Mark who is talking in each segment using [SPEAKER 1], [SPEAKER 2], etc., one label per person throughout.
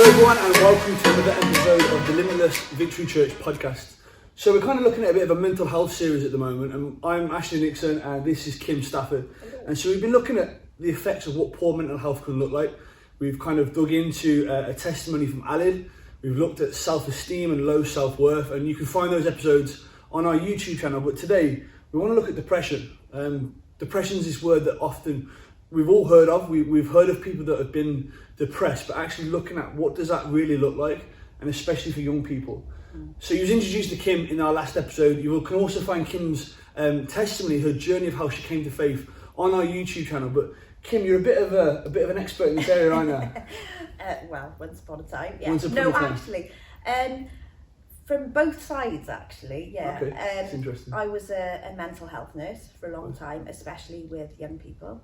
[SPEAKER 1] everyone, and welcome to another episode of the Limitless Victory Church Podcast. So we're kind of looking at a bit of a mental health series at the moment, and I'm Ashley Nixon and this is Kim Stafford. And so we've been looking at the effects of what poor mental health can look like. We've kind of dug into a testimony from Alid. We've looked at self-esteem and low self-worth, and you can find those episodes on our YouTube channel. But today we want to look at depression. Depression is this word that often we've all heard of. We've heard of people that have been depressed, but actually looking at what does that really look like, and especially for young people. So you was introduced to Kim in our last episode. You can also find Kim's testimony, her journey of how she came to faith, on our YouTube channel. But Kim, you're a bit of an expert in this area, aren't you?
[SPEAKER 2] Well, once upon a time, yeah.
[SPEAKER 1] Once upon a time.
[SPEAKER 2] Actually, from both sides, actually, yeah.
[SPEAKER 1] Okay, that's interesting.
[SPEAKER 2] I was a mental health nurse for a long time, especially with young people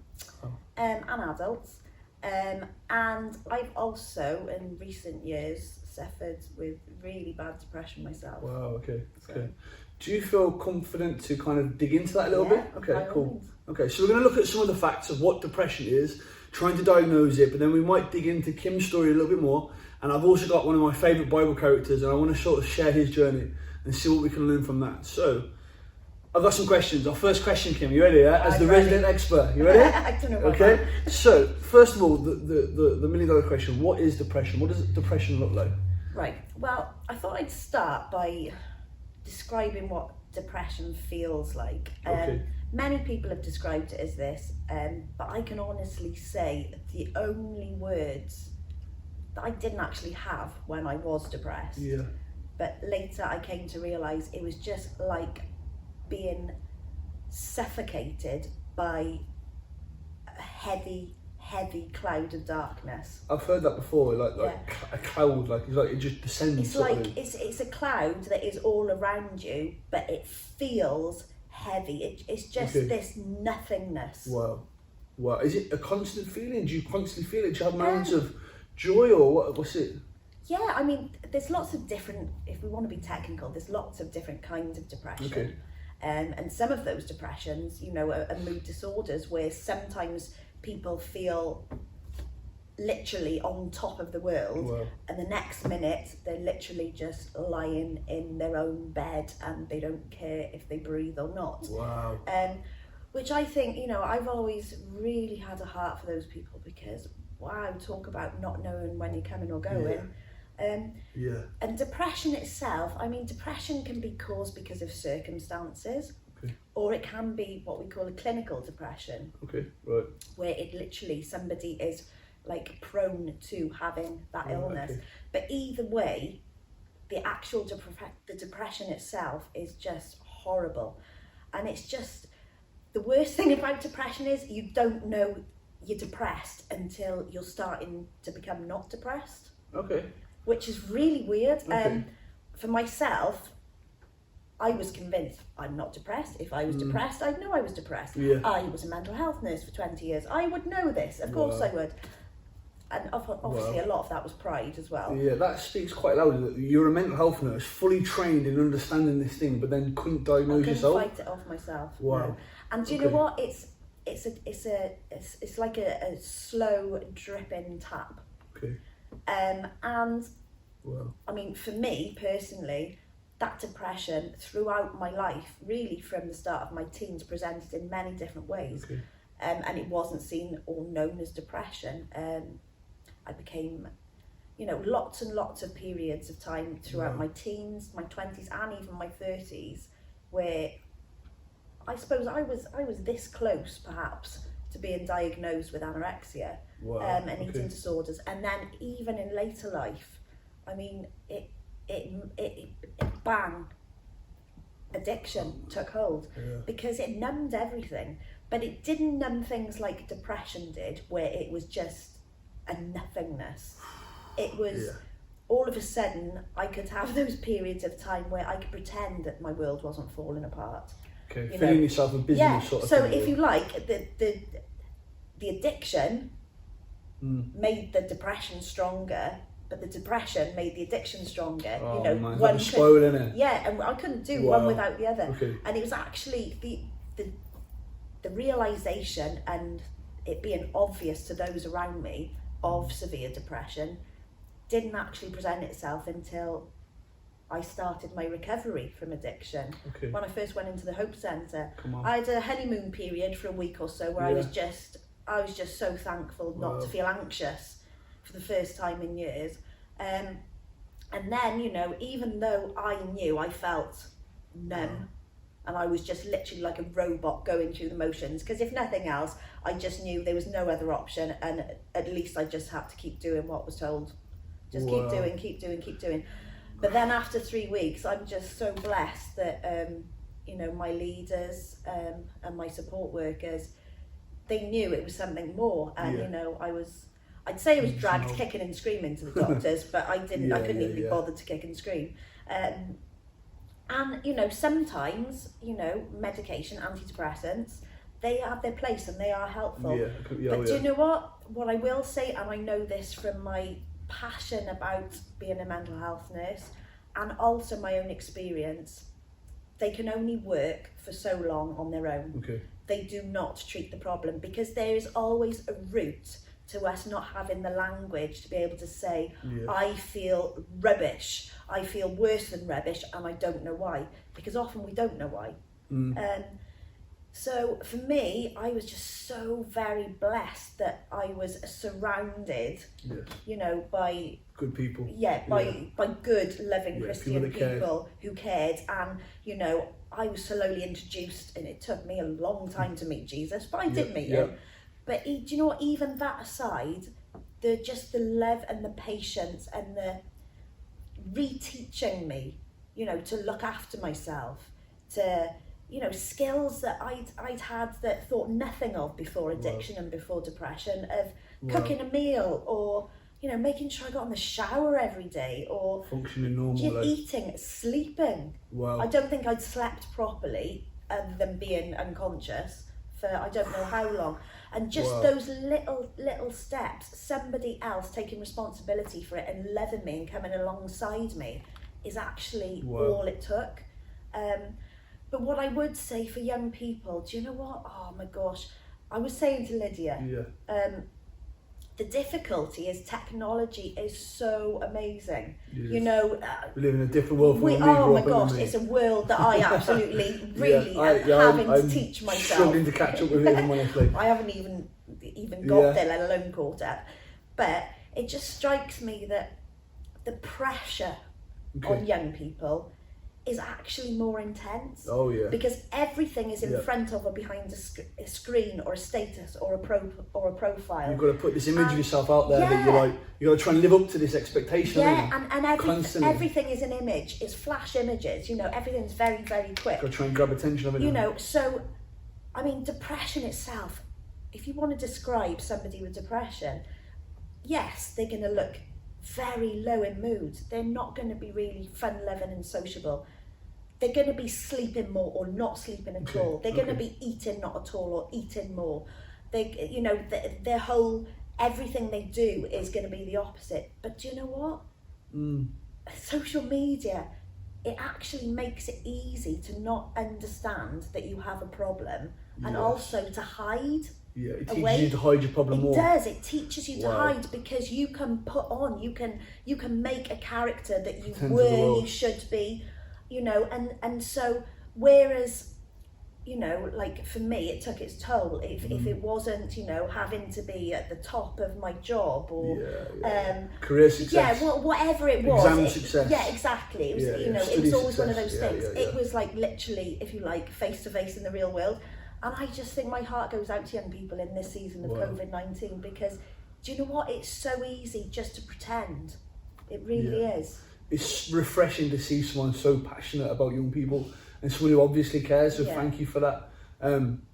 [SPEAKER 2] and adults. And I've also, in recent years, suffered with really bad depression myself.
[SPEAKER 1] Wow, okay. Do you feel confident to kind of dig into that a little bit? Okay, cool. Okay, so we're going to look at some of the facts of what depression is, trying to diagnose it, but then we might dig into Kim's story a little bit more. And I've also got one of my favourite Bible characters, and I want to sort of share his journey and see what we can learn from that. So, I've got some questions. Our first question, Kim, you ready? Yeah? As the resident expert, you ready?
[SPEAKER 2] I don't know about
[SPEAKER 1] Okay. So, first of all, the million-dollar question: what is depression? What does depression look like?
[SPEAKER 2] Right. Well, I thought I'd start by describing what depression feels like.
[SPEAKER 1] Okay.
[SPEAKER 2] Many people have described it as this, but I can honestly say the only words that I didn't actually have when I was depressed.
[SPEAKER 1] Yeah.
[SPEAKER 2] But later I came to realise it was just like being suffocated by a heavy cloud of darkness.
[SPEAKER 1] I've heard that before, like a cloud, it just descends.
[SPEAKER 2] It's like it's a cloud that is all around you, but it feels heavy. It's just this nothingness.
[SPEAKER 1] Wow. Is it a constant feeling? Do you constantly feel it? Do you have moments of joy, or what's it?
[SPEAKER 2] Yeah, I mean, there's lots of different, if we want to be technical, there's lots of different kinds of depression.
[SPEAKER 1] Okay.
[SPEAKER 2] And some of those depressions, are mood disorders where sometimes people feel literally on top of the world.
[SPEAKER 1] Wow. And
[SPEAKER 2] the next minute they're literally just lying in their own bed and they don't care if they breathe or not.
[SPEAKER 1] Wow.
[SPEAKER 2] Which I think, I've always really had a heart for those people, because wow, talk about not knowing when you're coming or going. And depression itself, depression can be caused because of circumstances, or it can be what we call a clinical depression. Okay, right. Where it literally, somebody is like prone to having that illness. Okay. But either way, the actual the depression itself is just horrible. And it's just, the worst thing about depression is you don't know you're depressed until you're starting to become not depressed. Okay. Which is really weird. Okay. For myself, I was convinced I'm not depressed. If I was depressed, I'd know I was depressed. Yeah. I was a mental health nurse for 20 years. I would know this. Of course I would. And obviously a lot of that was pride as well. Yeah,
[SPEAKER 1] that speaks quite loudly. That you're a mental health nurse, fully trained in understanding this thing, but then couldn't diagnose yourself.
[SPEAKER 2] I couldn't fight it off myself.
[SPEAKER 1] Wow.
[SPEAKER 2] No. And do you know what? It's like a slow dripping tap. Okay. And wow. For me personally, that depression throughout my life, really from the start of my teens, presented in many different ways. Okay. And it wasn't seen or known as depression. I became, lots and lots of periods of time throughout my teens, my 20s, and even my 30s, where I suppose I was this close, perhaps, to being diagnosed with anorexia and eating disorders. And then even in later life, it bang, addiction took hold, because it numbed everything. But it didn't numb things like depression did, where it was just a nothingness. It was all of a sudden I could have those periods of time where I could pretend that my world wasn't falling apart.
[SPEAKER 1] Okay, feeling yourself a business sort of thing.
[SPEAKER 2] So if you like, the addiction made the depression stronger, but the depression made the addiction stronger.
[SPEAKER 1] Oh, man, one spoil, innit?
[SPEAKER 2] Yeah, and I couldn't do one without the other. Okay. And it was actually the realisation and it being obvious to those around me of severe depression didn't actually present itself until I started my recovery from addiction.
[SPEAKER 1] Okay.
[SPEAKER 2] When I first went into the Hope Centre, I had a honeymoon period for a week or so where I was just so thankful not to feel anxious for the first time in years. And then, you know, even though I knew I felt numb and I was just literally like a robot going through the motions, because if nothing else, I just knew there was no other option, and at least I just had to keep doing what was told. Just keep doing. But then after 3 weeks, I'm just so blessed that, you know, my leaders and my support workers, they knew it was something more. And, you know, I'd say I was dragged kicking and screaming to the doctors, but I couldn't even be bothered to kick and scream. And, you know, sometimes, you know, medication, antidepressants, they have their place and they are helpful. But do you know what? What I will say, and I know this from my passion about being a mental health nurse and also my own experience, they can only work for so long on their own. They do not treat the problem, because there is always a route to us not having the language to be able to say, I feel rubbish, I feel worse than rubbish, and I don't know why, because often we don't know why. So for me, I was just so very blessed that I was surrounded, you know, by
[SPEAKER 1] good people.
[SPEAKER 2] By good, loving Christian people who cared. And, you know, I was slowly introduced, and it took me a long time to meet Jesus, but I did meet him. But do you know what, even that aside, the love and the patience and the reteaching me, you know, to look after myself, to, you know, skills that I'd had that thought nothing of before addiction and before depression, of cooking a meal, or, you know, making sure I got in the shower every day, or
[SPEAKER 1] functioning normal,
[SPEAKER 2] eating, sleeping. I don't think I'd slept properly other than being unconscious for I don't know how long. And just those little steps, somebody else taking responsibility for it and loving me and coming alongside me, is actually all it took. But what I would say for young people, do you know what? Oh my gosh, I was saying to Lydia, the difficulty is technology is so amazing. You know,
[SPEAKER 1] we live in a different world from
[SPEAKER 2] oh my gosh, it's a world that I absolutely really am having to teach myself.
[SPEAKER 1] Struggling to catch up with it, honestly.
[SPEAKER 2] I haven't even got there, let alone caught up. But it just strikes me that the pressure on young people is actually more intense. Because everything is in front of or behind a screen or a status or a profile.
[SPEAKER 1] You've got to put this image of yourself out there that you got to try and live up to this expectation.
[SPEAKER 2] And everything is an image. It's flash images. You know, everything's very, very quick.
[SPEAKER 1] Got to try and grab attention of it.
[SPEAKER 2] You know, so I mean, depression itself. If you want to describe somebody with depression, yes, they're going to look very low in mood. They're not going to be really fun-loving and sociable. They're going to be sleeping more or not sleeping at all. They're going to be eating not at all or eating more. They, you know, their whole everything they do is going to be the opposite. But do you know what? Social media, it actually makes it easy to not understand that you have a problem, and also to hide.
[SPEAKER 1] It teaches you to hide your problem more.
[SPEAKER 2] It does. It teaches you to hide, because you can put on, you can make a character that you were, you should be, you know, and so whereas, you know, like for me, it took its toll. If it wasn't, you know, having to be at the top of my job or
[SPEAKER 1] career success,
[SPEAKER 2] whatever it was,
[SPEAKER 1] exam success.
[SPEAKER 2] Yeah, exactly. It was, you know, it was always one of those things. It was like literally, if you like, face to face in the real world. And I just think my heart goes out to young people in this season of COVID-19, because do you know what? It's so easy just to pretend. It really is. It's
[SPEAKER 1] refreshing to see someone so passionate about young people and someone who obviously cares. So thank you for that.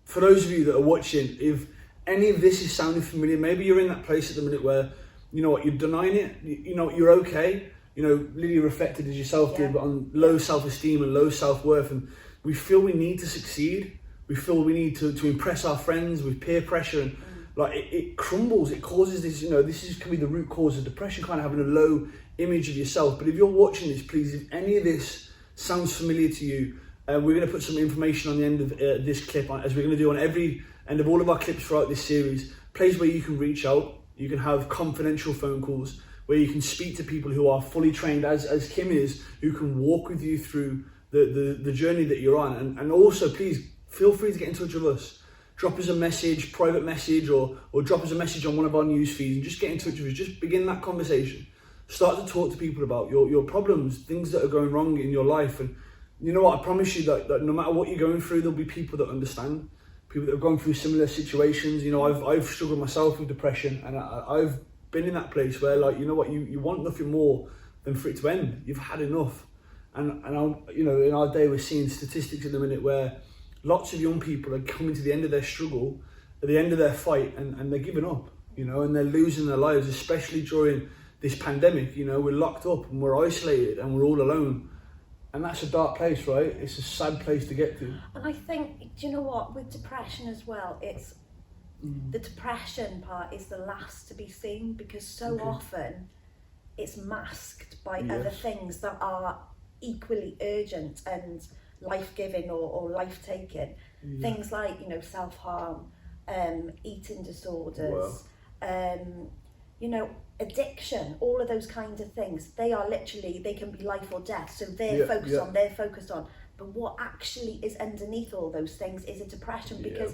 [SPEAKER 1] For those of you that are watching, if any of this is sounding familiar, maybe you're in that place at the minute where, you know what, you're denying it, you know, you're okay. You know, Lydia reflected as yourself did, but on low self-esteem and low self-worth, and we feel we need to succeed. We feel we need to impress our friends with peer pressure, and like it crumbles. It causes this, you know, can be the root cause of depression, kind of having a low image of yourself. But if you're watching this, please, if any of this sounds familiar to you, we're going to put some information on the end of this clip, as we're going to do on every end of all of our clips throughout this series. Place where you can reach out, you can have confidential phone calls where you can speak to people who are fully trained, as Kim is, who can walk with you through the journey that you're on. And also, please, feel free to get in touch with us. Drop us a message, private message, or drop us a message on one of our news feeds and just get in touch with us. Just begin that conversation. Start to talk to people about your problems, things that are going wrong in your life. And you know what, I promise you that no matter what you're going through, there'll be people that understand, people that have gone through similar situations. You know, I've struggled myself with depression, and I've been in that place where, like, you know what, you want nothing more than for it to end. You've had enough. And you know, in our day, we're seeing statistics at the minute where lots of young people are coming to the end of their struggle, at the end of their fight, and they're giving up, you know, and they're losing their lives, especially during this pandemic. You know, we're locked up and we're isolated and we're all alone. And that's a dark place, right? It's a sad place to get to.
[SPEAKER 2] And I think, do you know what, with depression as well, it's the depression part is the last to be seen, because so often it's masked by other things that are equally urgent and life-giving or life-taking. Things like, you know, self-harm, eating disorders, you know, addiction, all of those kinds of things. They are literally, they can be life or death. So they're focused on. But what actually is underneath all those things is a depression, because,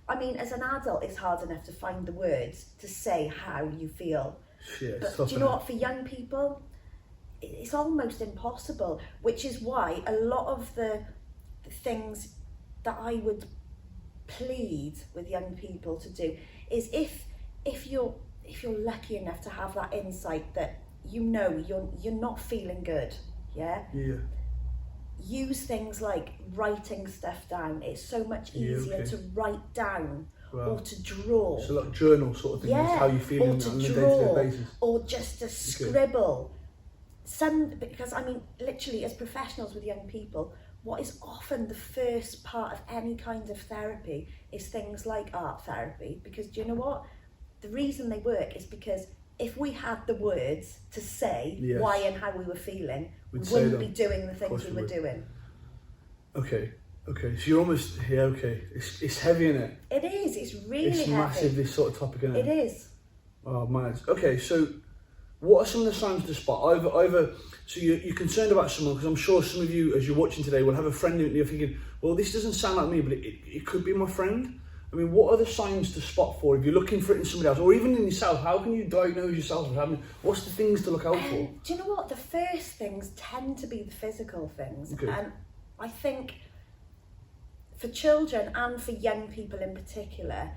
[SPEAKER 2] I mean, as an adult, it's hard enough to find the words to say how you feel. But do you know what, for young people, it's almost impossible, which is why a lot of the things that I would plead with young people to do is if you're lucky enough to have that insight that, you know, you're not feeling good, use things like writing stuff down. It's so much easier to write down or to draw. So like
[SPEAKER 1] journal sort of thing, is how you feel on a day-to-day basis.
[SPEAKER 2] Or just to scribble. Because I mean, literally, as professionals with young people, what is often the first part of any kind of therapy is things like art therapy. Because do you know what? The reason they work is because if we had the words to say why and how we were feeling, we wouldn't be doing the things we were doing.
[SPEAKER 1] Okay, so you're almost here. It's heavy, isn't it?
[SPEAKER 2] It is. It's really heavy.
[SPEAKER 1] It's massive, this sort of topic, isn't it?
[SPEAKER 2] It is.
[SPEAKER 1] Oh man. Okay, so what are some of the signs to spot? Either so you're concerned about someone, because I'm sure some of you, as you're watching today, will have a friend and you're thinking, well, this doesn't sound like me, but it could be my friend. I mean, what are the signs to spot for if you're looking for it in somebody else, or even in yourself? How can you diagnose yourself as having? What's the things to look out for?
[SPEAKER 2] Do you know what? The first things tend to be the physical things, and I think for children and for young people in particular,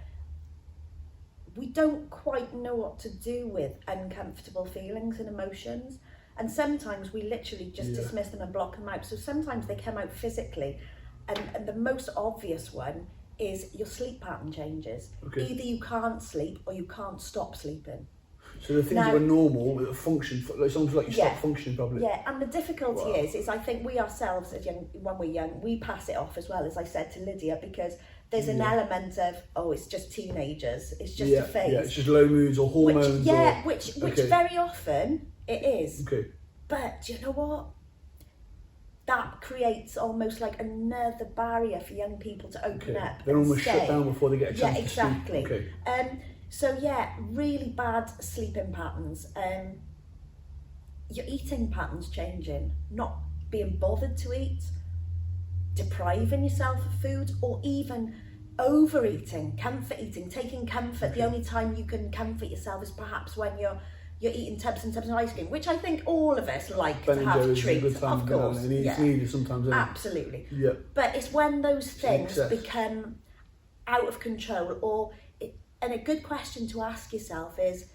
[SPEAKER 2] we don't quite know what to do with uncomfortable feelings and emotions, and sometimes we literally just dismiss them and block them out. So sometimes they come out physically, and the most obvious one is your sleep pattern changes. Either you can't sleep or you can't stop sleeping.
[SPEAKER 1] So the things that were normal, that function, it's almost like you stop functioning probably.
[SPEAKER 2] Yeah, and the difficulty is I think we ourselves, when we're young, we pass it off as well, as I said to Lydia, because there's an element of, it's just teenagers, it's just a phase. Yeah,
[SPEAKER 1] it's just low moods or hormones.
[SPEAKER 2] Which very often it is. But do you know what? That creates almost like another barrier for young people to open up.
[SPEAKER 1] They're almost shut down before they get a chance to speak.
[SPEAKER 2] Exactly. So really bad sleeping patterns. Your eating patterns changing, not being bothered to eat, depriving yourself of food, or even overeating, comfort eating, taking comfort. The only time you can comfort yourself is perhaps when you're eating tubs and tubs of ice cream, which I think all of us like to have treats, of course.
[SPEAKER 1] It's needed sometimes.
[SPEAKER 2] Absolutely. But it's when those things become out of control, and a good question to ask yourself is,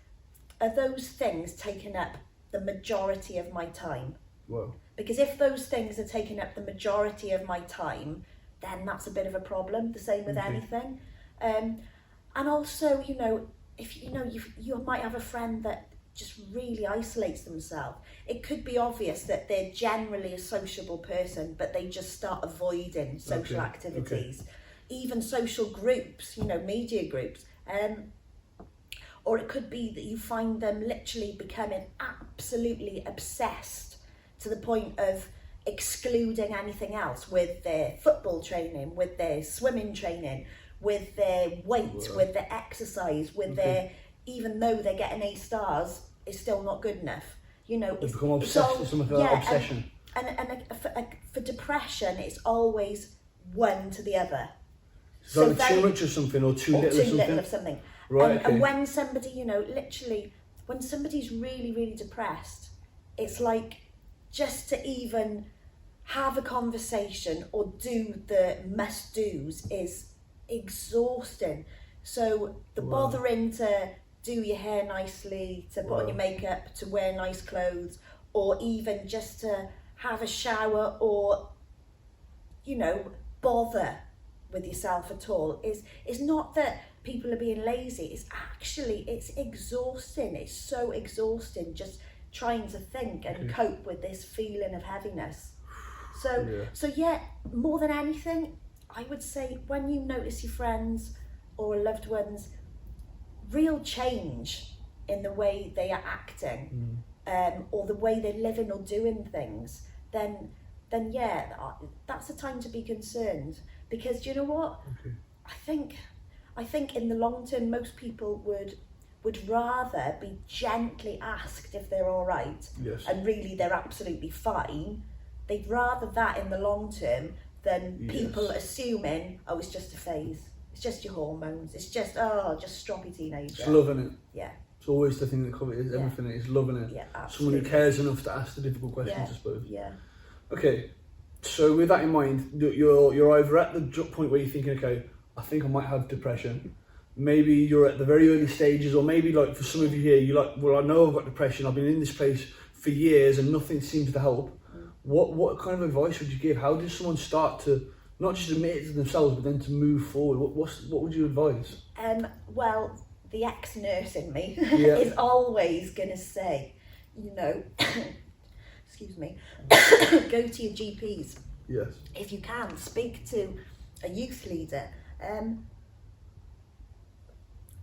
[SPEAKER 2] are those things taking up the majority of my time? Because if those things are taking up the majority of my time, then that's a bit of a problem. The same with anything. And also, if you might have a friend that just really isolates themselves. It could be obvious that they're generally a sociable person, but they just start avoiding social activities, even social groups, media groups. Or it could be that you find them literally becoming absolutely obsessed to the point of excluding anything else with their football training, with their swimming training, with their weight, with their exercise, with their, even though they're getting A stars, is still not good enough. You know,
[SPEAKER 1] it's become obsessed with something like obsession.
[SPEAKER 2] And for depression, it's always one to the other.
[SPEAKER 1] So like too much of something or too little of something. Right.
[SPEAKER 2] And when somebody, you know, literally, when somebody's really, really depressed, it's like just to even have a conversation or do the must-dos is exhausting. So the bothering to do your hair nicely, to put on your makeup, to wear nice clothes, or even just to have a shower or, you know, bother with yourself at all is not that people are being lazy. It's exhausting. It's so exhausting just trying to think and cope with this feeling of heaviness. So more than anything, I would say when you notice your friends or loved ones real change in the way they are acting, or the way they're living or doing things, then that's a time to be concerned. Because do you know what? I think in the long term, most people would rather be gently asked if they're all right, and really they're absolutely fine. They'd rather that in the long term than people assuming, oh, it's just a phase. It's just your hormones. It's just, just stroppy teenager.
[SPEAKER 1] It's loving it.
[SPEAKER 2] Yeah.
[SPEAKER 1] It's always the thing that covers everything. It's loving it.
[SPEAKER 2] Yeah, absolutely.
[SPEAKER 1] Someone who cares enough to ask the difficult questions, I suppose.
[SPEAKER 2] Yeah.
[SPEAKER 1] Okay, so with that in mind, you're either at the point where you're thinking, okay, I think I might have depression. Maybe you're at the very early stages, or maybe like for some of you here, you're like, well, I know I've got depression. I've been in this place for years and nothing seems to help. What kind of advice would you give? How does someone start to not just admit it to themselves, but then to move forward? What would you advise?
[SPEAKER 2] Well, the ex-nurse in me is always going to say, you know, excuse me, go to your GPs.
[SPEAKER 1] Yes.
[SPEAKER 2] If you can, speak to a youth leader.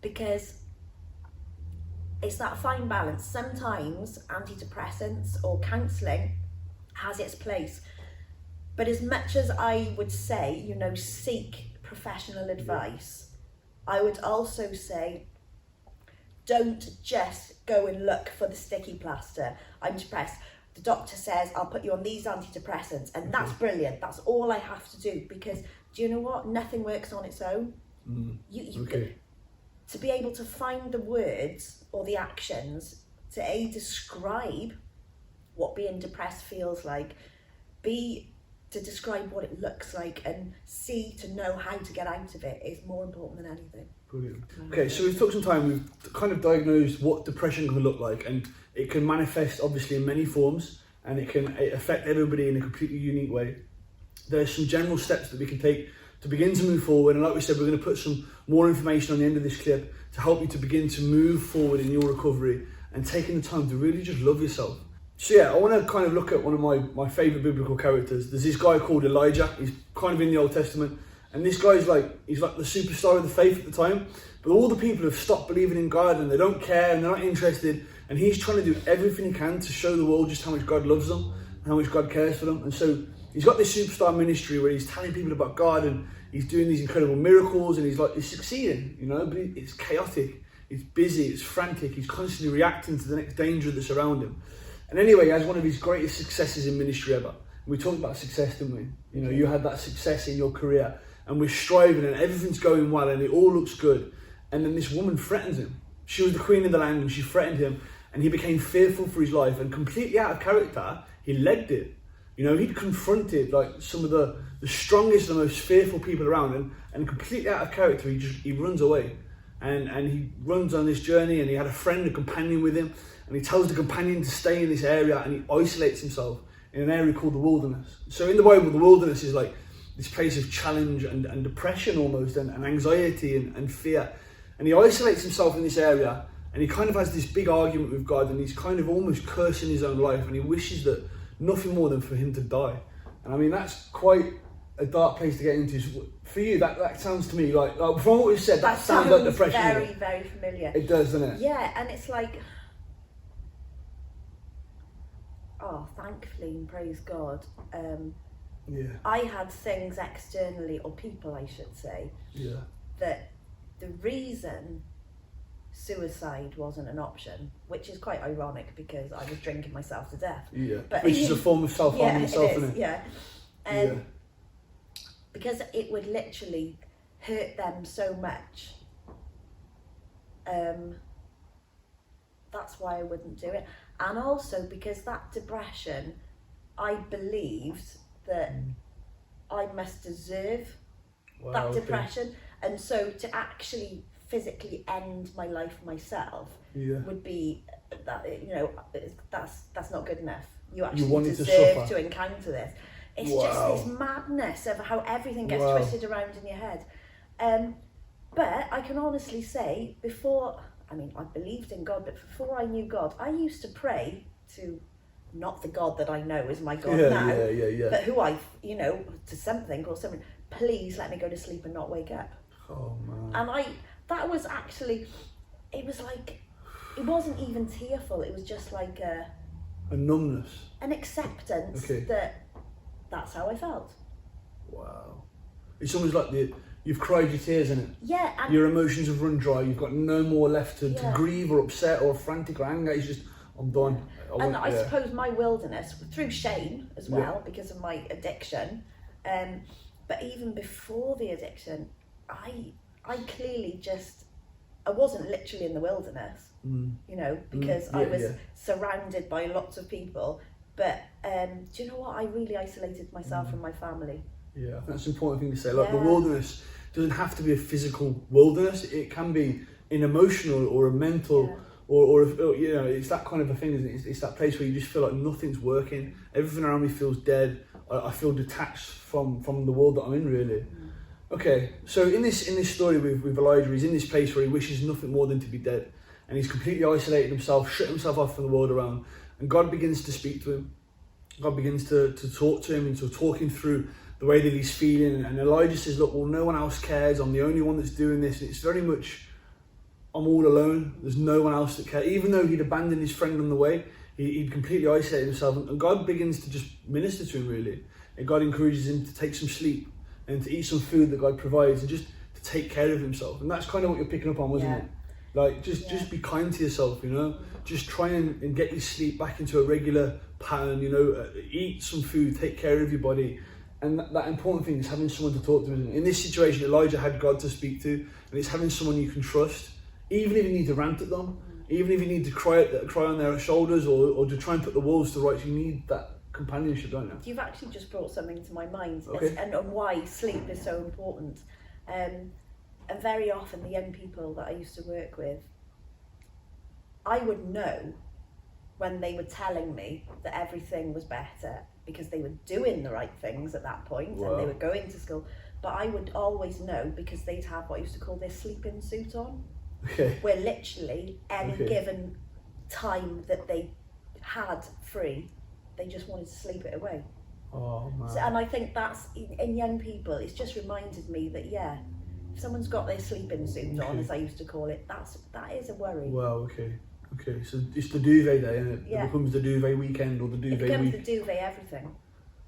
[SPEAKER 2] Because it's that fine balance. Sometimes antidepressants or counselling has its place, but as much as I would say, you know, seek professional advice, I would also say don't just go and look for the sticky plaster. I'm depressed. The doctor says I'll put you on these antidepressants, and that's brilliant. That's all I have to do, because do you know what? Nothing works on its own. To be able to find the words or the actions to describe what being depressed feels like, B, to describe what it looks like, and C, to know how to get out of it is more important than anything.
[SPEAKER 1] Brilliant. Okay, so we've took some time, we've kind of diagnosed what depression can look like, and it can manifest obviously in many forms, and it can affect everybody in a completely unique way. There's some general steps that we can take to begin to move forward, and like we said, we're going to put some more information on the end of this clip to help you to begin to move forward in your recovery and taking the time to really just love yourself. So yeah, I want to kind of look at one of my favourite biblical characters. There's this guy called Elijah. He's kind of in the Old Testament, and this guy's he's like the superstar of the faith at the time, but all the people have stopped believing in God and they don't care and they're not interested, and he's trying to do everything he can to show the world just how much God loves them and how much God cares for them. And so he's got this superstar ministry where he's telling people about God, and he's doing these incredible miracles, and he's succeeding, you know, but it's chaotic, it's busy, it's frantic, he's constantly reacting to the next danger that's around him. And anyway, he has one of his greatest successes in ministry ever. We talked about success, didn't we? You know, you had that success in your career, and we're striving and everything's going well and it all looks good. And then this woman threatens him. She was the queen of the land, and she threatened him, and he became fearful for his life, and completely out of character, he legged it. You know, he'd confronted like some of the strongest and most fearful people around, and completely out of character, he runs away. And he runs on this journey, and he had a friend, a companion with him, and he tells the companion to stay in this area, and he isolates himself in an area called the wilderness. So in the Bible, the wilderness is like this place of challenge and depression almost, and anxiety and fear. And he isolates himself in this area, and he kind of has this big argument with God, and he's kind of almost cursing his own life, and he wishes that nothing more than for him to die. And I mean, that's quite a dark place to get into. For you, that sounds to me like from what we've said, that sounds like depression.
[SPEAKER 2] Very, very familiar.
[SPEAKER 1] It does, doesn't it?
[SPEAKER 2] Yeah, and it's like, thankfully and praise God, I had things externally, or people I should say, that the reason suicide wasn't an option, which is quite ironic because I was drinking myself to death.
[SPEAKER 1] Yeah,
[SPEAKER 2] but
[SPEAKER 1] which is a form of self-harm yourself, isn't it?
[SPEAKER 2] Yeah. Because it would literally hurt them so much. That's why I wouldn't do it. And also because that depression, I believed that I must deserve that depression. And so to actually physically end my life myself would be that, you know, that's not good enough. You actually deserve to encounter this. It's just this madness of how everything gets twisted around in your head. But I can honestly say, before, I mean, I believed in God, but before I knew God, I used to pray to not the God that I know is my God now, but who I, you know, to something or something, please let me go to sleep and not wake up.
[SPEAKER 1] Oh man.
[SPEAKER 2] And that was actually, it was like, it wasn't even tearful, it was just like a
[SPEAKER 1] numbness.
[SPEAKER 2] An acceptance that that's how I felt.
[SPEAKER 1] Wow. It's almost like you've cried your tears in it.
[SPEAKER 2] Yeah. And
[SPEAKER 1] your emotions have run dry. You've got no more left to grieve or upset or frantic or anger. It's just, I'm done.
[SPEAKER 2] I suppose my wilderness, through shame as well, because of my addiction, but even before the addiction, I clearly just, I wasn't literally in the wilderness, you know, because I was surrounded by lots of people. But do you know what? I really isolated myself from my family.
[SPEAKER 1] Yeah, I think that's an important thing to say. Like the wilderness doesn't have to be a physical wilderness. It can be an emotional or a mental or you know, it's that kind of a thing, isn't it? It's that place where you just feel like nothing's working. Everything around me feels dead. I feel detached from the world that I'm in, really. Okay, so in this story with Elijah, he's in this place where he wishes nothing more than to be dead, and he's completely isolated himself, shut himself off from the world around, and God begins to speak to him. God begins to talk to him and to talk him through the way that he's feeling, and Elijah says, look, well, no one else cares, I'm the only one that's doing this, and it's very much, I'm all alone, there's no one else that cares. Even though he'd abandoned his friend on the way, he'd completely isolated himself, and God begins to just minister to him, really, and God encourages him to take some sleep, and to eat some food that God provides, and just to take care of himself. And that's kind of what you're picking up on, wasn't it? Like, just be kind to yourself, you know? Just try and get your sleep back into a regular pattern, you know? Eat some food, take care of your body. And that important thing is having someone to talk to, isn't it? In this situation, Elijah had God to speak to, and it's having someone you can trust, even if you need to rant at them, even if you need to cry on their shoulders, or to try and put the walls to rights. You need that companionship, don't you?
[SPEAKER 2] You've actually just brought something to my mind, and why sleep is so important. And very often the young people that I used to work with, I would know when they were telling me that everything was better because they were doing the right things at that point and they were going to school, but I would always know because they'd have what I used to call their sleeping suit on, where literally any given time that they had free, they just wanted to sleep it away.
[SPEAKER 1] Oh man.
[SPEAKER 2] So, and I think that's, in young people, it's just reminded me that if someone's got their sleeping suit on, as I used to call it, that is a worry.
[SPEAKER 1] Wow, okay, so it's the duvet day, isn't it? It becomes the duvet weekend or the duvet week. It becomes
[SPEAKER 2] the duvet everything.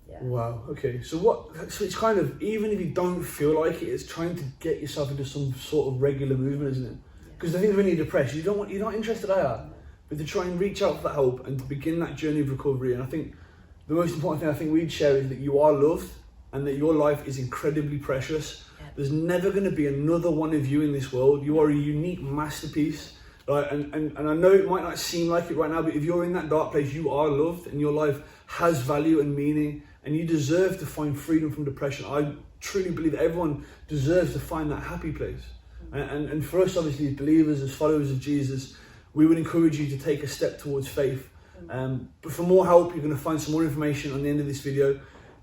[SPEAKER 2] Yeah.
[SPEAKER 1] Wow, okay, so it's kind of, even if you don't feel like it, it's trying to get yourself into some sort of regular movement, isn't it? Because the thing when you're depressed, you're not interested, but to try and reach out for that help and to begin that journey of recovery. And I think the most important thing I think we'd share is that you are loved and that your life is incredibly precious. There's never going to be another one of you in this world. You are a unique masterpiece, right? And I know it might not seem like it right now, but if you're in that dark place, you are loved and your life has value and meaning, and you deserve to find freedom from depression. I truly believe that everyone deserves to find that happy place. And for us, obviously, as believers, as followers of Jesus, we would encourage you to take a step towards faith. But for more help, you're going to find some more information on the end of this video.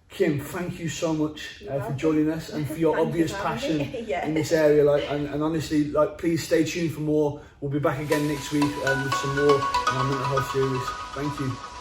[SPEAKER 1] Kim, thank you so much for joining us and for your obvious passion in this area. And honestly, please stay tuned for more. We'll be back again next week with some more on our mental health series. Thank you.